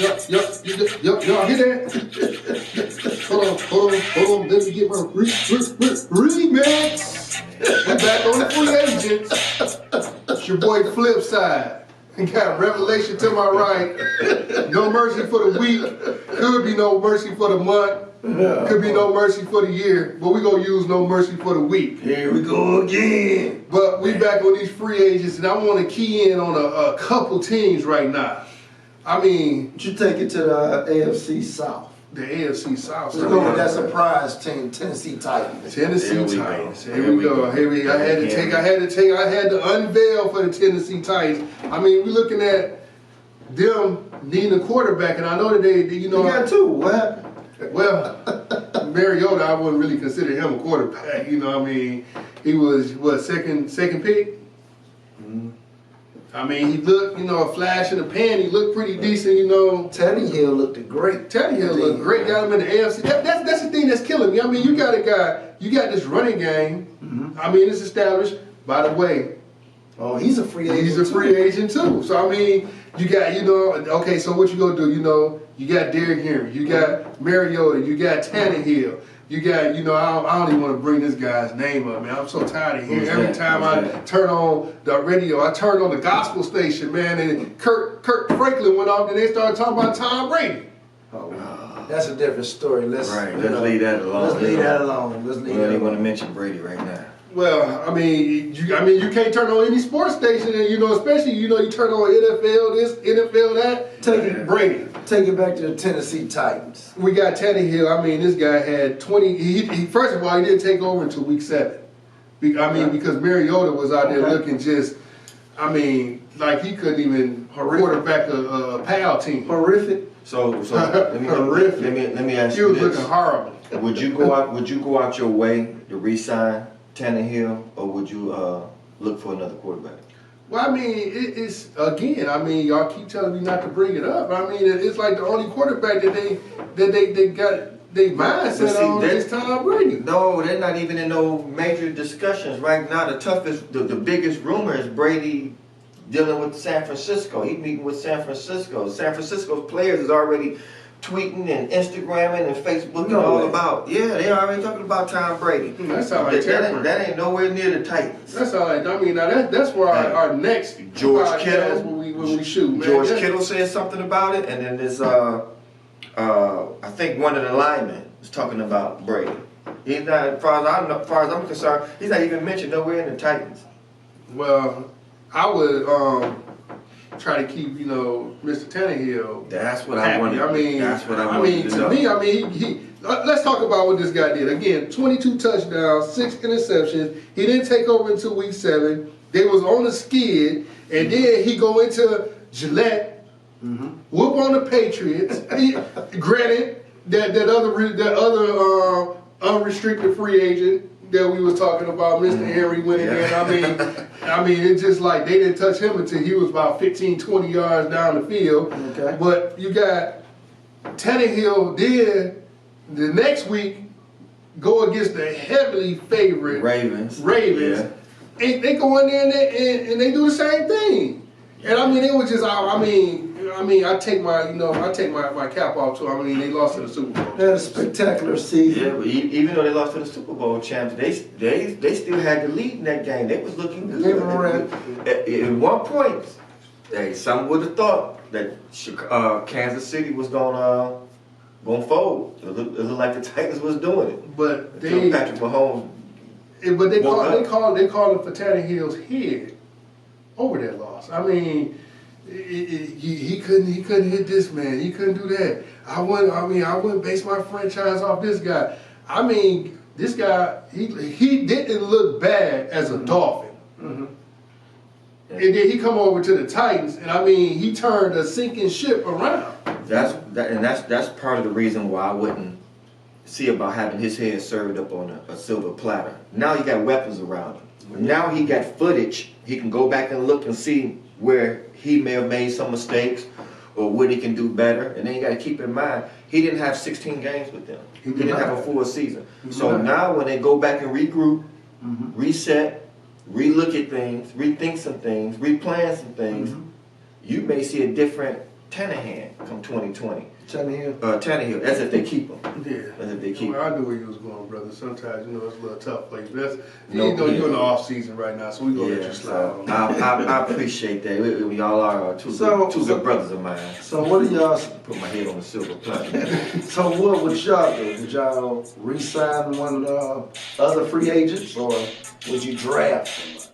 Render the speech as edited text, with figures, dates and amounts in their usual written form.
Y'all hear that? Hold on. Let me get my remix. We're back on the free agents. It's your boy Flipside. We got Revelation to my right. No mercy for the week. Could be no mercy for the month. Could be no mercy for the year. But we're going to use no mercy for the week. Here we go again. But we back on these free agents, and I want to key in on a couple teams right now. I mean, you take it to the AFC South. The AFC South. Let's go with that surprise team, Tennessee Titans. Tennessee Titans. Here we go. I had to unveil for the Tennessee Titans. I mean, we're looking at them needing a quarterback, and I know that they you got two. What happened? Well, Mariota, I wouldn't really consider him a quarterback. You know, I mean, he was what, second pick. Mm-hmm. I mean, he looked, a flash in the pan. He looked pretty decent, Tannehill looked great. Tannehill looked great. Got him in the AFC. That's the thing that's killing me. I mean, you got a guy, you got this running game. Mm-hmm. I mean, it's established. By the way, he's a free agent. He's a free agent too. So I mean, you got, okay. So what you gonna do? You got Derrick Henry. You got Mariota. You got Tannehill. You got, I don't even want to bring this guy's name up, man. I'm so tired of hearing every time I turn on the radio, I turn on the gospel station, man, and Kurt Franklin went off and they started talking about Tom Brady. Oh, that's a different story. Let's leave that alone. Let's leave that alone. We don't even want to mention Brady right now. Well, I mean, you can't turn on any sports station, and especially you turn on NFL this, NFL that. Brady. Take it back to the Tennessee Titans. We got Tannehill. I mean, this guy had 20. He first of all, he didn't take over until week 7. Because Mariota was out there looking just. I mean, like he couldn't even quarterback a PAL team. Horrific. So let me ask you this. He was looking horrible. Would you go out your way to re-sign Tannehill, or would you look for another quarterback? Well, I mean, it's again. I mean, y'all keep telling me not to bring it up. I mean, it's like the only quarterback that they got their mindset on is Tom Brady. No, they're not even in no major discussions right now. The biggest rumor is Brady dealing with San Francisco. He's meeting with San Francisco. San Francisco's players is already tweeting and Instagramming and Facebooking all about. Yeah, they already talking about Tom Brady. That sounds like that ain't nowhere near the Titans. That's all right. I mean, now that's where our next George Kittle when we shoot. Man. George Kittle said something about it, and then there's I think one of the linemen was talking about Brady. He's not, as far as I'm concerned, he's not even mentioned nowhere in the Titans. Well, I would try to keep, Mr. Tannehill. That's what happy. I wanted. That's what I wanted to know. To me, he let's talk about what this guy did. Again, 22 touchdowns, 6 interceptions. He didn't take over until week 7. They was on the skid, and then he go into Gillette, whoop on the Patriots. Granted, that other unrestricted free agent that we was talking about, Mr. Henry went in there. I mean, it's just like they didn't touch him until he was about 15, 20 yards down the field. Okay. But you got Tannehill did the next week go against the heavily favorite Ravens. Yeah. And they go in there and they do the same thing. And I mean, it was just, I take my cap off too. I mean, they lost to the Super Bowl. They had a spectacular season. Yeah, but even though they lost to the Super Bowl champs, they still had the lead in that game. They was looking good. At one point, some would have thought that Kansas City was gonna fold. It looked like the Titans was doing it. But Patrick Mahomes. But they called it for Tannehill's head over that loss. I mean, he couldn't hit this man. He couldn't do that. I wouldn't base my franchise off this guy. I mean, this guy he didn't look bad as a Dolphin. And then he come over to the Titans, and I mean, he turned a sinking ship around. That's part of the reason why I wouldn't see about having his head served up on a silver platter. Now he got weapons around him. Now he got footage. He can go back and look and see where he may have made some mistakes or what he can do better. And then you got to keep in mind, he didn't have 16 games with them. He didn't have a full season. So now when they go back and regroup, reset, relook at things, rethink some things, replan some things, you may see a different Tannehill come 2020. Tannehill. Tannehill, as if they keep him. Yeah. As if they keep him. Well, I knew where you was going, brother. Sometimes, it's a little tough for you. But that's, No, you're in yeah. the off season right now, so we gonna let Yeah, you slide so on that. I appreciate that. We all are two good brothers of mine. So what do y'all? Put my head on the silver platter. So what would y'all do? Would y'all re-sign one of the other free agents, or would you draft somebody?